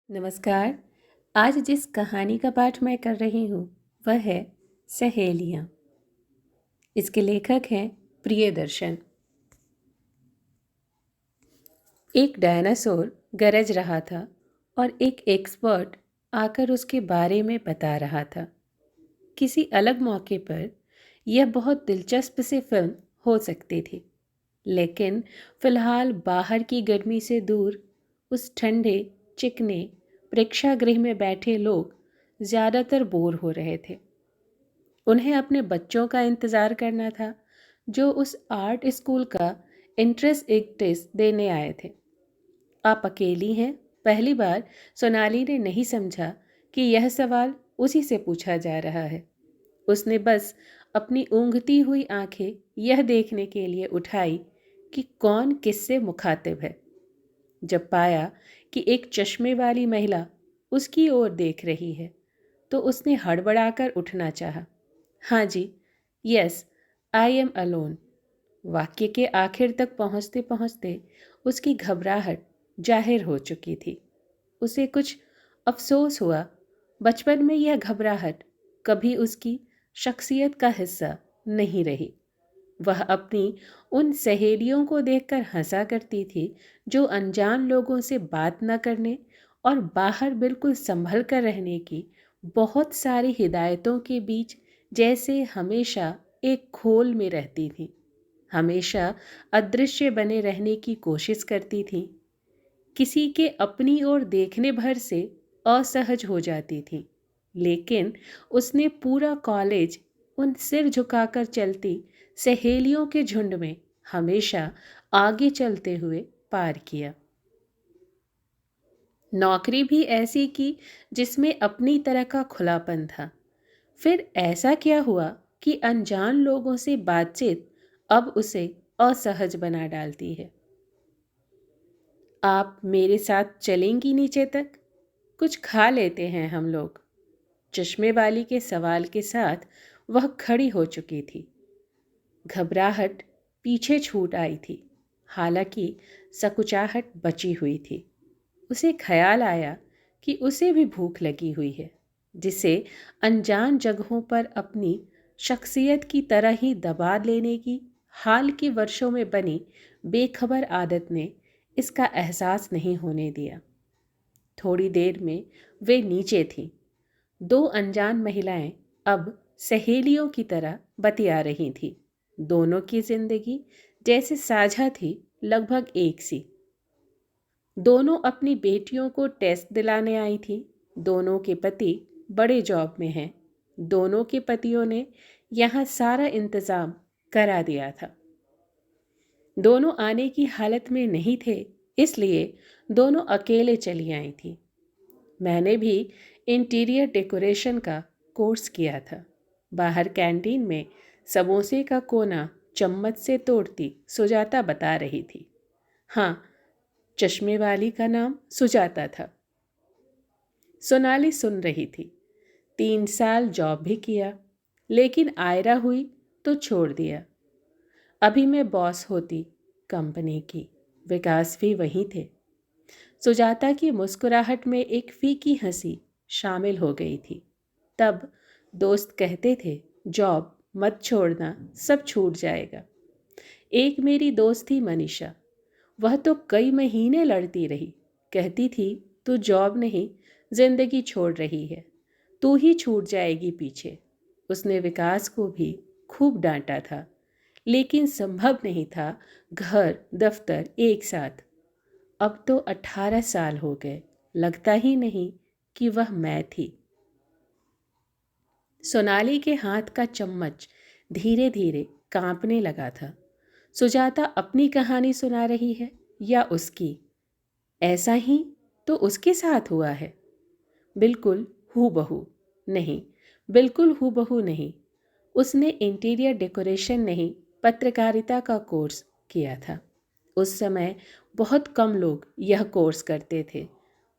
नमस्कार। आज जिस कहानी का पाठ मैं कर रही हूँ वह है सहेलियाँ। इसके लेखक हैं प्रियदर्शन। एक डायनासोर गरज रहा था और एक एक्सपर्ट आकर उसके बारे में बता रहा था। किसी अलग मौके पर यह बहुत दिलचस्प सी फिल्म हो सकती थी, लेकिन फिलहाल बाहर की गर्मी से दूर उस ठंडे चिकने प्रेक्षागृह में बैठे लोग ज़्यादातर बोर हो रहे थे। उन्हें अपने बच्चों का इंतज़ार करना था जो उस आर्ट स्कूल का एंट्रेंस टेस्ट देने आए थे। आप अकेली हैं? पहली बार सोनाली ने नहीं समझा कि यह सवाल उसी से पूछा जा रहा है। उसने बस अपनी ऊँघती हुई आंखें यह देखने के लिए उठाई कि कौन किससे मुखातिब है। जब पाया कि एक चश्मे वाली महिला उसकी ओर देख रही है तो उसने हड़बड़ाकर उठना चाहा। हाँ जी, यस, आई एम अलोन। वाक्य के आखिर तक पहुंचते पहुंचते उसकी घबराहट जाहिर हो चुकी थी। उसे कुछ अफसोस हुआ। बचपन में यह घबराहट कभी उसकी शख्सियत का हिस्सा नहीं रही। वह अपनी उन सहेलियों को देखकर हंसा करती थी जो अनजान लोगों से बात न करने और बाहर बिल्कुल संभल कर रहने की बहुत सारी हिदायतों के बीच जैसे हमेशा एक खोल में रहती थी। हमेशा अदृश्य बने रहने की कोशिश करती थी। किसी के अपनी ओर देखने भर से असहज हो जाती थी। लेकिन उसने पूरा कॉलेज उन सिर झुकाकर चलती सहेलियों के झुंड में हमेशा आगे चलते हुए पार किया। नौकरी भी ऐसी की जिसमें अपनी तरह का खुलापन था। फिर ऐसा क्या हुआ कि अनजान लोगों से बातचीत अब उसे असहज बना डालती है। आप मेरे साथ चलेंगी नीचे तक? कुछ खा लेते हैं हम लोग। चश्मे वाली के सवाल के साथ वह खड़ी हो चुकी थी। घबराहट पीछे छूट आई थी, हालांकि सकुचाहट बची हुई थी। उसे ख्याल आया कि उसे भी भूख लगी हुई है, जिसे अनजान जगहों पर अपनी शख्सियत की तरह ही दबा लेने की हाल के वर्षों में बनी बेखबर आदत ने इसका एहसास नहीं होने दिया। थोड़ी देर में वे नीचे थीं। दो अनजान महिलाएं अब सहेलियों की तरह बतिया रही थीं। दोनों की जिंदगी जैसे साझा थी, लगभग एक सी। दोनों अपनी बेटियों को टेस्ट दिलाने आई थी। दोनों के पति बड़े जॉब में हैं। दोनों के पतियों ने यहाँ सारा इंतज़ाम करा दिया था। दोनों आने की हालत में नहीं थे, इसलिए दोनों अकेले चली आई थी। मैंने भी इंटीरियर डेकोरेशन का कोर्स किया था। बाहर कैंटीन में समोसे का कोना चम्मच से तोड़ती सुजाता बता रही थी। हाँ, चश्मे वाली का नाम सुजाता था। सोनाली सुन रही थी। 3 साल जॉब भी किया, लेकिन आयरा हुई तो छोड़ दिया। अभी मैं बॉस होती कंपनी की, विकास भी वहीं थे। सुजाता की मुस्कुराहट में एक फीकी हंसी शामिल हो गई थी। तब दोस्त कहते थे, जॉब मत छोड़ना, सब छूट जाएगा। एक मेरी दोस्त थी मनीषा। वह तो कई महीने लड़ती रही। कहती थी, तू जॉब नहीं, जिंदगी छोड़ रही है, तू ही छूट जाएगी पीछे। उसने विकास को भी खूब डांटा था, लेकिन संभव नहीं था घर दफ्तर एक साथ। अब तो 18 साल हो गए, लगता ही नहीं कि वह मैं थी। सोनाली के हाथ का चम्मच धीरे धीरे कांपने लगा था। सुजाता अपनी कहानी सुना रही है या उसकी? ऐसा ही तो उसके साथ हुआ है। बिल्कुल हूबहू नहीं, बिल्कुल हूबहू नहीं। उसने इंटीरियर डेकोरेशन नहीं, पत्रकारिता का कोर्स किया था। उस समय बहुत कम लोग यह कोर्स करते थे।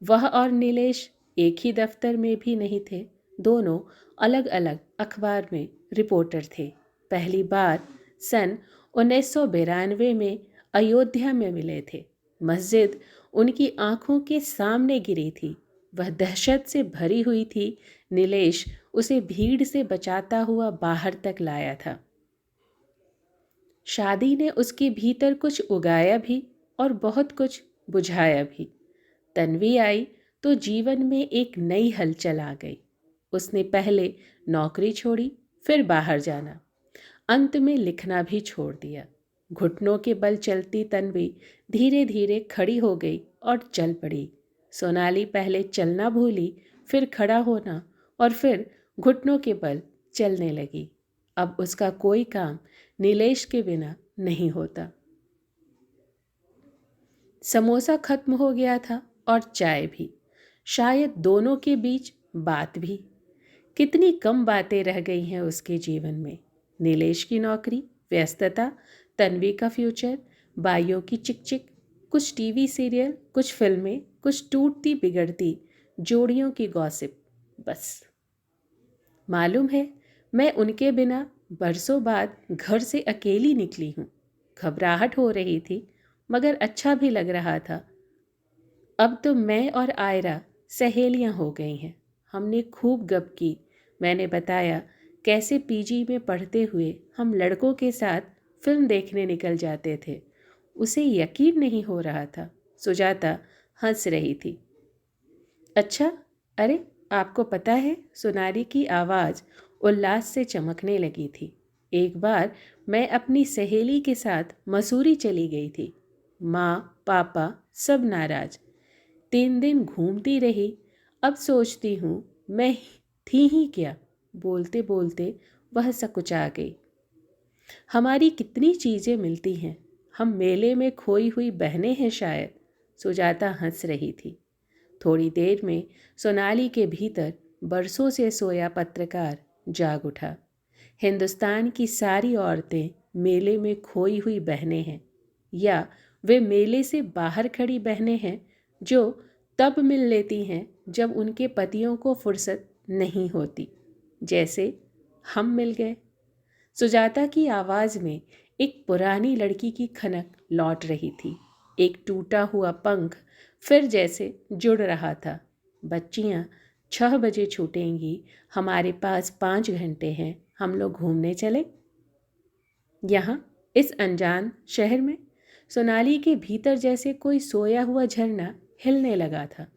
वह और नीलेश एक ही दफ्तर में भी नहीं थे। दोनों अलग अलग अखबार में रिपोर्टर थे। पहली बार सन 1992 में अयोध्या में मिले थे। मस्जिद उनकी आंखों के सामने गिरी थी। वह दहशत से भरी हुई थी। नीलेश उसे भीड़ से बचाता हुआ बाहर तक लाया था। शादी ने उसके भीतर कुछ उगाया भी और बहुत कुछ बुझाया भी। तन्वी आई तो जीवन में एक नई हलचल आ गई। उसने पहले नौकरी छोड़ी, फिर बाहर जाना, अंत में लिखना भी छोड़ दिया। घुटनों के बल चलती तन्वी धीरे धीरे खड़ी हो गई और चल पड़ी। सोनाली पहले चलना भूली, फिर खड़ा होना और फिर घुटनों के बल चलने लगी। अब उसका कोई काम नीलेश के बिना नहीं होता। समोसा खत्म हो गया था और चाय भी, शायद दोनों के बीच बात भी। कितनी कम बातें रह गई हैं उसके जीवन में। नीलेश की नौकरी, व्यस्तता, तन्वी का फ्यूचर, बाइयों की चिकचिक, कुछ टीवी सीरियल, कुछ फिल्में, कुछ टूटती बिगड़ती जोड़ियों की गॉसिप, बस। मालूम है, मैं उनके बिना बरसों बाद घर से अकेली निकली हूँ। घबराहट हो रही थी, मगर अच्छा भी लग रहा था। अब तो मैं और आयरा सहेलियां हो गई हैं। हमने खूब गप की। मैंने बताया कैसे पीजी में पढ़ते हुए हम लड़कों के साथ फिल्म देखने निकल जाते थे। उसे यकीन नहीं हो रहा था। सुजाता हंस रही थी। अच्छा, अरे आपको पता है, सोनाली की आवाज़ उल्लास से चमकने लगी थी। एक बार मैं अपनी सहेली के साथ मसूरी चली गई थी। माँ पापा सब नाराज। 3 दिन घूमती रही। अब सोचती हूँ मैं थी ही क्या। बोलते बोलते वह सकुचा गई। हमारी कितनी चीज़ें मिलती हैं। हम मेले में खोई हुई बहनें हैं शायद। सुजाता हंस रही थी। थोड़ी देर में सोनाली के भीतर बरसों से सोया पत्रकार जाग उठा। हिंदुस्तान की सारी औरतें मेले में खोई हुई बहनें हैं, या वे मेले से बाहर खड़ी बहनें हैं जो तब मिल लेती हैं जब उनके पतियों को फुर्सत नहीं होती, जैसे हम मिल गए। सुजाता की आवाज़ में एक पुरानी लड़की की खनक लौट रही थी। एक टूटा हुआ पंख फिर जैसे जुड़ रहा था। बच्चियाँ 6 बजे छूटेंगी, हमारे पास 5 घंटे हैं, हम लोग घूमने चले। यहाँ इस अनजान शहर में सोनाली के भीतर जैसे कोई सोया हुआ झरना हिलने लगा था,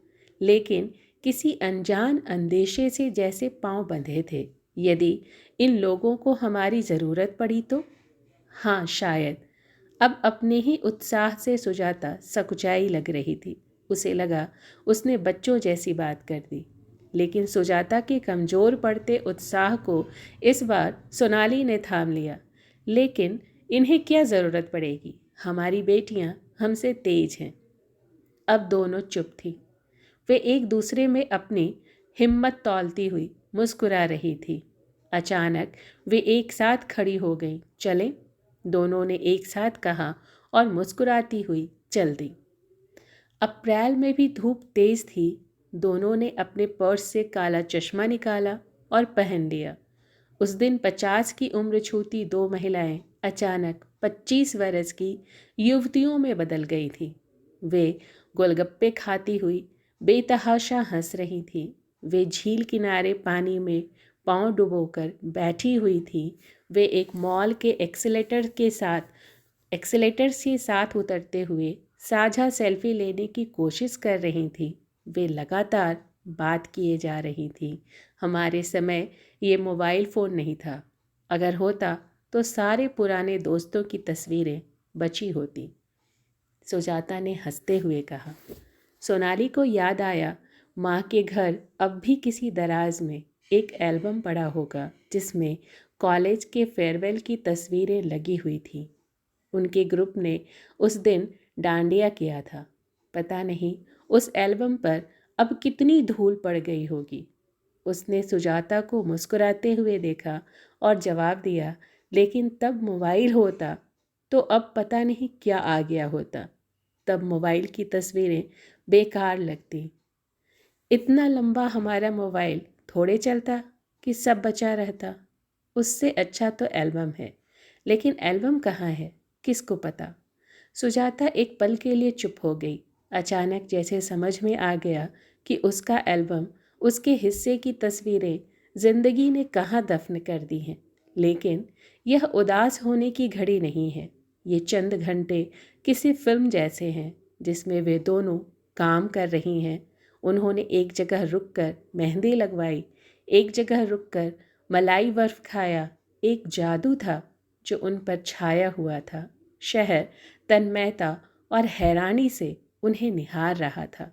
लेकिन किसी अनजान अंदेशे से जैसे पांव बंधे थे। यदि इन लोगों को हमारी ज़रूरत पड़ी तो? हाँ, शायद। अब अपने ही उत्साह से सुजाता सकुचाई लग रही थी। उसे लगा उसने बच्चों जैसी बात कर दी, लेकिन सुजाता के कमज़ोर पड़ते उत्साह को इस बार सोनाली ने थाम लिया। लेकिन इन्हें क्या ज़रूरत पड़ेगी, हमारी बेटियां हमसे तेज हैं। अब दोनों चुप थी। वे एक दूसरे में अपनी हिम्मत तौलती हुई मुस्कुरा रही थी। अचानक वे एक साथ खड़ी हो गई। चलें? दोनों ने एक साथ कहा और मुस्कुराती हुई चल दी। अप्रैल में भी धूप तेज थी। दोनों ने अपने पर्स से काला चश्मा निकाला और पहन लिया। उस दिन 50 की उम्र छूती 2 महिलाएं अचानक 25 वर्ष की युवतियों में बदल गई थी। वे गोलगप्पे खाती हुई बेतहाशा हंस रही थी। वे झील किनारे पानी में पांव डुबोकर बैठी हुई थी। वे एक मॉल के एक्सीलेटर से साथ उतरते हुए साझा सेल्फी लेने की कोशिश कर रही थी। वे लगातार बात किए जा रही थी। हमारे समय ये मोबाइल फ़ोन नहीं था। अगर होता तो सारे पुराने दोस्तों की तस्वीरें बची होती। सुजाता ने हंसते हुए कहा। सोनाली को याद आया, माँ के घर अब भी किसी दराज में एक एल्बम पड़ा होगा जिसमें कॉलेज के फेयरवेल की तस्वीरें लगी हुई थीं। उनके ग्रुप ने उस दिन डांडिया किया था। पता नहीं उस एल्बम पर अब कितनी धूल पड़ गई होगी। उसने सुजाता को मुस्कुराते हुए देखा और जवाब दिया, लेकिन तब मोबाइल होता तो अब पता नहीं क्या आ गया होता। तब मोबाइल की तस्वीरें बेकार लगती। इतना लंबा हमारा मोबाइल थोड़े चलता कि सब बचा रहता। उससे अच्छा तो एल्बम है, लेकिन एल्बम कहाँ है, किसको पता। सुजाता एक पल के लिए चुप हो गई। अचानक जैसे समझ में आ गया कि उसका एल्बम, उसके हिस्से की तस्वीरें जिंदगी ने कहाँ दफन कर दी हैं। लेकिन यह उदास होने की घड़ी नहीं है। ये चंद घंटे किसी फिल्म जैसे हैं जिसमें वे दोनों काम कर रही हैं। उन्होंने एक जगह रुककर मेहंदी लगवाई, एक जगह रुककर मलाई बर्फ खाया। एक जादू था जो उन पर छाया हुआ था। शहर तन्मयता और हैरानी से उन्हें निहार रहा था।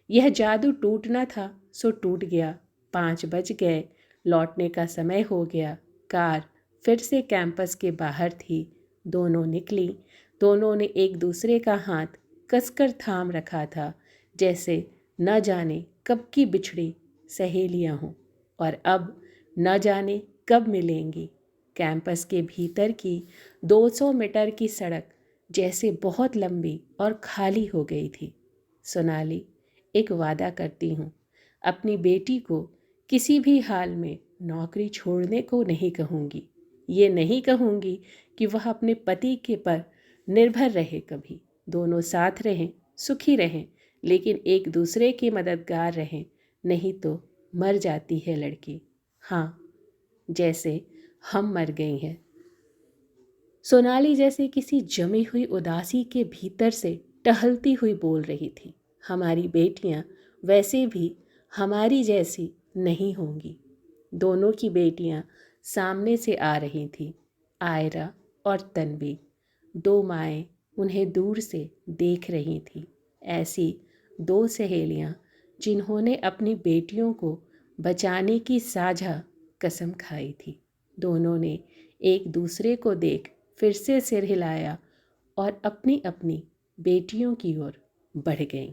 यह जादू टूटना था सो टूट गया। 5 बज गए, लौटने का समय हो गया। कार फिर से कैंपस के बाहर थी। दोनों निकली। दोनों ने एक दूसरे का हाथ कसकर थाम रखा था, जैसे न जाने कब की बिछड़ी सहेलियां हों और अब न जाने कब मिलेंगी। कैंपस के भीतर की 200 मीटर की सड़क जैसे बहुत लंबी और खाली हो गई थी। सोनाली, एक वादा करती हूँ, अपनी बेटी को किसी भी हाल में नौकरी छोड़ने को नहीं कहूँगी। ये नहीं कहूँगी कि वह अपने पति के पर निर्भर रहे। कभी दोनों साथ रहें, सुखी रहें, लेकिन एक दूसरे के मददगार रहें। नहीं तो मर जाती है लड़की। हाँ, जैसे हम मर गई हैं। सोनाली जैसे किसी जमी हुई उदासी के भीतर से टहलती हुई बोल रही थी। हमारी बेटियां वैसे भी हमारी जैसी नहीं होंगी। दोनों की बेटियां सामने से आ रही थीं, आयरा और तन्वी। 2 माएँ उन्हें दूर से देख रही थीं। ऐसी 2 सहेलियां जिन्होंने अपनी बेटियों को बचाने की साझा कसम खाई थी। दोनों ने एक दूसरे को देख फिर से सिर हिलाया और अपनी अपनी बेटियों की ओर बढ़ गईं।